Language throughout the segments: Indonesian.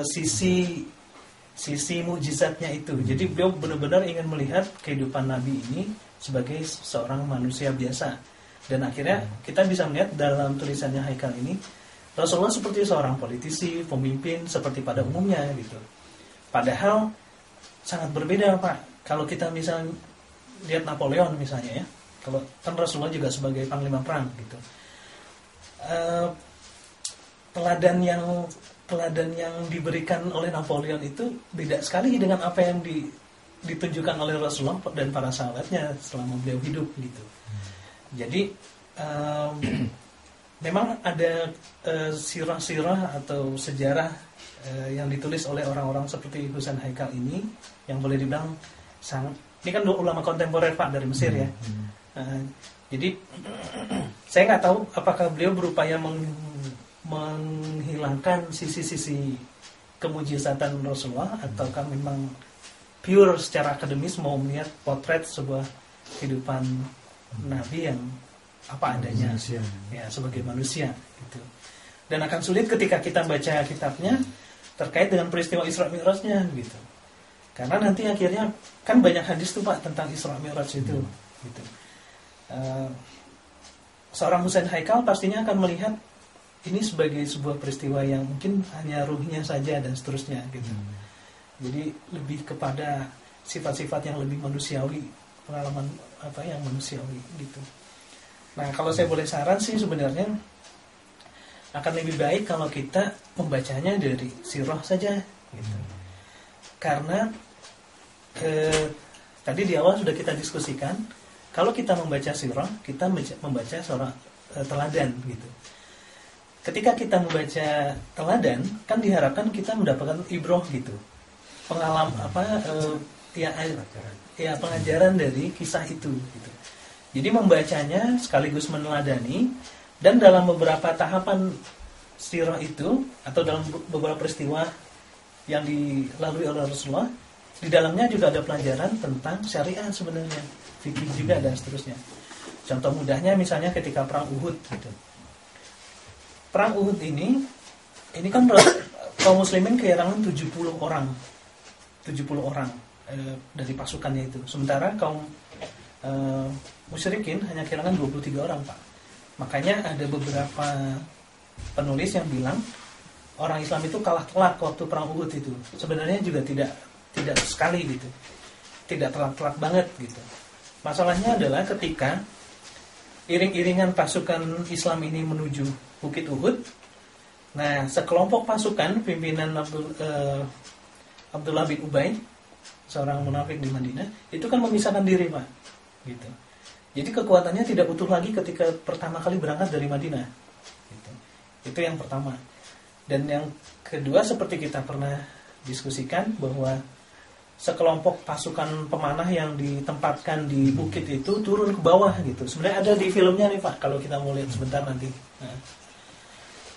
sisi mukjizatnya itu. Jadi beliau benar-benar ingin melihat kehidupan Nabi ini sebagai seorang manusia biasa. Dan akhirnya kita bisa melihat dalam tulisannya Haikal ini, Rasulullah seperti seorang politisi, pemimpin seperti pada umumnya gitu. Padahal sangat berbeda Pak. Kalau kita misalnya lihat Napoleon misalnya ya, kalau kan Rasulullah juga sebagai panglima perang gitu. Teladan yang diberikan oleh Napoleon itu beda sekali dengan apa yang ditunjukkan oleh Rasulullah dan para sahabatnya selama beliau hidup gitu. Jadi memang ada sirah-sirah atau sejarah yang ditulis oleh orang-orang seperti Husain Haikal ini yang boleh dibilang ini kan ulama kontemporer Pak dari Mesir ya. Jadi saya nggak tahu apakah beliau berupaya menghilangkan sisi-sisi kemujizatan Rasulullah ataukah memang pure secara akademis mau melihat potret sebuah kehidupan Nabi yang apa adanya ya sebagai manusia gitu. Dan akan sulit ketika kita baca kitabnya terkait dengan peristiwa Isra Mi'rajnya gitu. Karena nanti akhirnya kan banyak hadis tuh Pak tentang Isra Mi'raj itu gitu. Seorang Husain Haikal pastinya akan melihat ini sebagai sebuah peristiwa yang mungkin hanya ruhnya saja dan seterusnya gitu. Jadi lebih kepada sifat-sifat yang lebih manusiawi, pengalaman apa yang manusiawi gitu. Nah, kalau saya boleh saran sih sebenarnya akan lebih baik kalau kita membacanya dari sirah saja gitu. Karena tadi di awal sudah kita diskusikan, kalau kita membaca sirah, kita membaca seorang teladan gitu. Ketika kita membaca teladan, kan diharapkan kita mendapatkan ibroh gitu. Pengalaman pengajaran dari kisah itu gitu. Jadi membacanya sekaligus meneladani, dan dalam beberapa tahapan sirah itu atau dalam beberapa peristiwa yang dilalui oleh Rasulullah, di dalamnya juga ada pelajaran tentang syariat sebenarnya, fikih juga dan seterusnya. Contoh mudahnya misalnya ketika perang Uhud gitu. Perang Uhud ini kan kaum muslimin kehilangan 70 orang dari pasukannya itu. Sementara kaum musyrikin hanya kehilangan 23 orang Pak. Makanya ada beberapa penulis yang bilang orang Islam itu kalah telak waktu perang Uhud itu. Sebenarnya juga tidak sekali gitu. Tidak telak-telak banget gitu. Masalahnya adalah ketika iring-iringan pasukan Islam ini menuju Bukit Uhud. Nah, sekelompok pasukan pimpinan Abdullah bin Ubay, seorang munafik di Madinah, itu kan memisahkan diri Pak gitu. Jadi kekuatannya tidak utuh lagi ketika pertama kali berangkat dari Madinah gitu. Itu yang pertama. Dan yang kedua seperti kita pernah diskusikan bahwa sekelompok pasukan pemanah yang ditempatkan di bukit itu turun ke bawah gitu. Sebenarnya ada di filmnya nih Pak, kalau kita mau lihat sebentar nanti. Nah,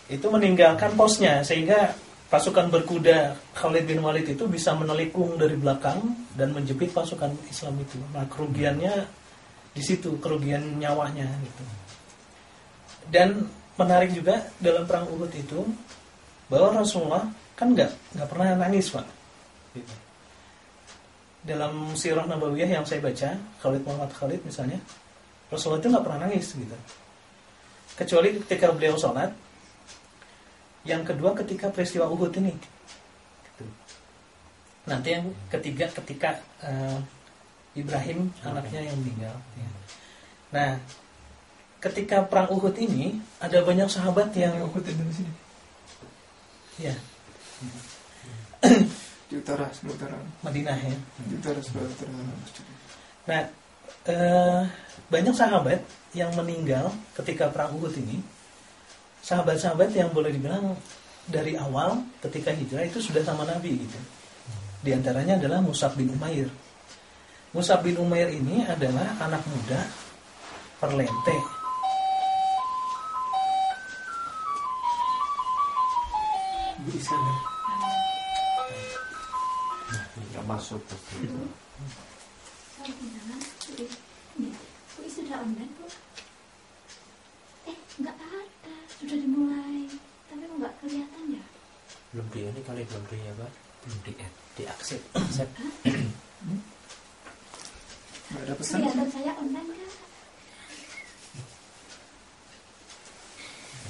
itu meninggalkan posnya sehingga pasukan berkuda Khalid bin Walid itu bisa menelikung dari belakang dan menjepit pasukan Islam itu. Nah, kerugiannya di situ, kerugian nyawanya gitu. Dan menarik juga dalam perang Uhud itu bahwa Rasulullah kan nggak pernah nangis Pak. Gitu. Dalam sirah Nabawiyah yang saya baca, Muhammad Khalid misalnya, Rasulullah itu nggak pernah nangis gitu. Kecuali ketika beliau sholat. Yang kedua ketika peristiwa Uhud ini. Gitu. Nanti yang ketiga ketika Ibrahim anaknya yang meninggal. Ya. Nah, ketika perang Uhud ini ada banyak sahabat yang Uhud di sini. Ya. Di utara Madinah ya. Di utara utara. Nah, banyak sahabat yang meninggal ketika perang Uhud ini. Sahabat-sahabat yang boleh dibilang dari awal ketika hijrah itu sudah sama Nabi gitu. Di antaranya adalah Mus'ab bin Umair. Mus'ab bin Umair ini adalah anak muda perlente. Bisa kan? Tidak masuk pasti. Sudah online Bu? Enggak ada, sudah dimulai. Tapi kok enggak kelihatan ya? Belum di ini kali belum di apa? Belum di accept. Nggak ada pesan. Kelihatan saya online kan?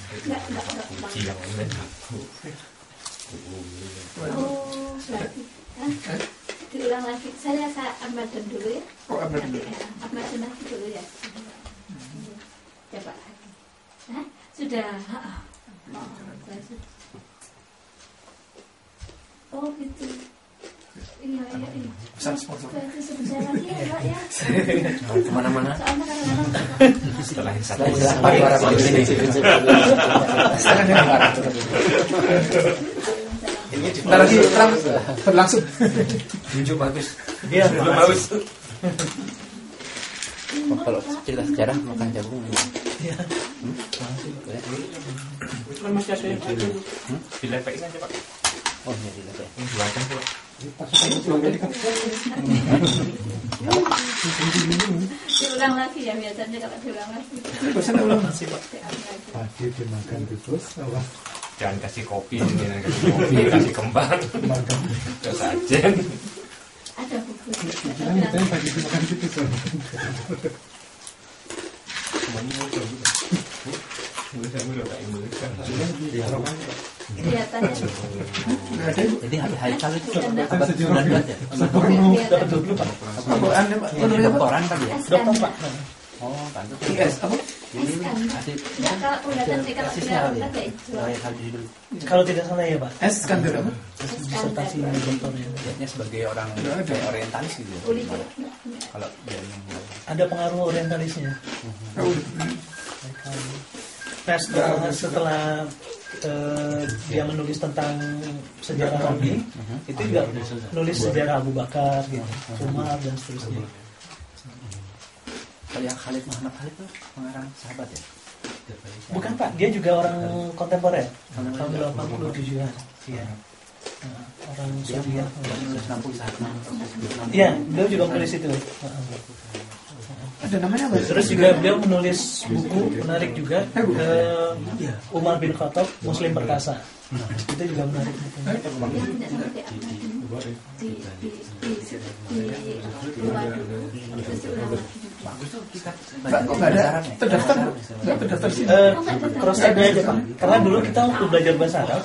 Enggak. Kunci yang online aku. Oh, berarti. Hah? Diulang lagi. Saya Ahmadan dulu ya. Oh, Ahmadan dulu. Ahmadan lagi dulu ya. Coba lagi. Hah? Sudah. Oh, saya sudah. Oh, gitu. Iya. Pesan sponsor. Berarti sebentar lagi ya, Pak ya. Jangan kemana-mana. Soalnya kadang-kadang Setelah yang satu. Bentar lagi terang berlangsung. Tunjuk bagus. Iya, Belum bagus. bagus. Oh, kalau cerita sejarah makan jagung. Iya. Kan masih ada yang dilepek kan coba. Oh iya dilepek. Dua jam coba. diulang lagi ya, biasanya kalau diulang lagi. Pesan ulang. Pagi dimakan tikus, apa? Jangan kasih kopi, jangan kasih kopi, kasih kembang. Terus aja. Ada buku. Jangan katanya pagi dimakan tikus. Kelihatannya Jadi Haikal itu Apa? abad 19 ya? Dapat 20 Pak. Apa anda Pak? Iya, di doktoran kan ya? Dokter Pak. Oh, pantas. IS apa? Ini kasih Enggak, kalau kelihatan sih kalau kasihnya kali ya? dia itu. Haikal dulu. Kalau tidak salah ya Pak. S kan berapa? Disertasi dokternya. Lihatnya sebagai orang Nggak ada. kayak orientalis gitu ya. Uli. Kalau dia yang Ada pengaruh orientalisnya. Oh, Nah, setelah dia menulis tentang sejarah Nabi, itu juga nulis sejarah Abu Bakar, gitu, Umar dan seterusnya. kalau yang Muhammad Khalid itu pengarang sahabat ya? Bukan Pak, dia juga orang kontemporer, tahun 87-an. Iya. Nah, orang Dia Suriah. 160 saat Iya, beliau juga menulis itu. ada namanya apa? Terus juga beliau menulis buku menarik juga, Umar bin Khattab, Muslim Perkasa. Itu juga menarik bukunya. Dia tidak seperti apa bagus tuh kita Pak, kok nggak ada terdaftar? Nggak terdaftar sih. Cross check aja Pak. Karena dulu kita waktu belajar bahasa Arab,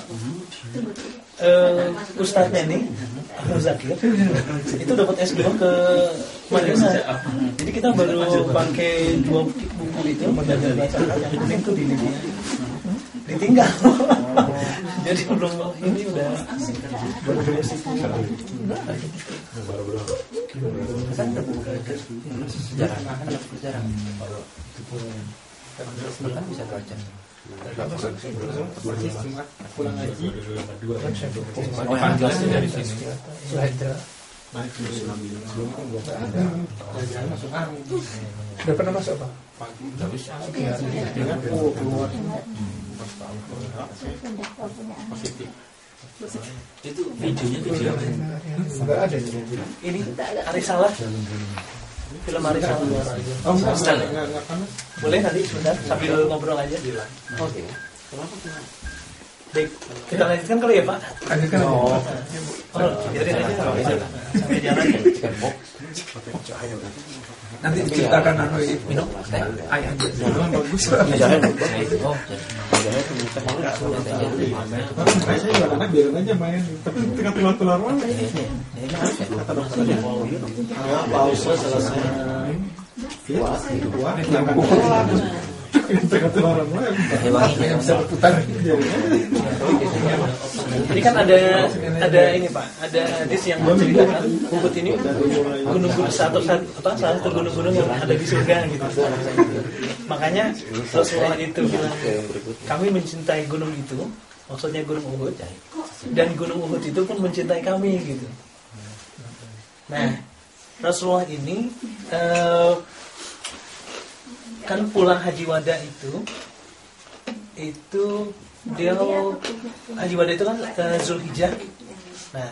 Ustadznya nih, Ahmad Zakir, itu dapat S2 ke Madinah. Jadi kita baru pakai 2 buku itu belajar bahasa Arab, yang kuning tuh di Libya. Ditinggal. Jadi belum ini udah baru basic. sejarah anak sejarah kan bisa belajar. Pulang haji, Oh yang jelas Dari sini. masuk angin. Udah pernah masuk Pak? itu videonya video apa? Nggak ada. Ini Arisalah. Film Arisalah. Oh, Nggak panas. Boleh nanti sebentar sambil ngobrol aja. Oke. Baik, kita lanjutkan kali ya Pak. lanjutkan. Oh, biarin aja. Sampai jalan. Nanti diceritakan Minum teh. ayah aja. Bagus. Jahe oh jahe itu minta Saya juga karena biarin aja main. Tapi tengah keluar mah. Pausa selesai. Yang pukul tengah keluar mah. Yang bisa berputar. Ini kan ada ini Pak, ada hadis yang menceritakan Uhud ini gunung-gunung salah satu gunung-gunung yang ada di surga gitu. Makanya Rasulullah itu bilang kami mencintai gunung itu, maksudnya gunung Uhud, dan gunung Uhud itu pun mencintai kami gitu. Nah, Rasulullah ini kan pulang haji wada itu dia haji wada itu kan ke Zulhijjah. Nah,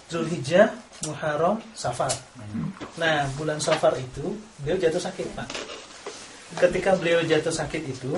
Zulhijjah, Muharram, Safar. Nah, bulan Safar itu beliau jatuh sakit Pak. Ketika beliau jatuh sakit itu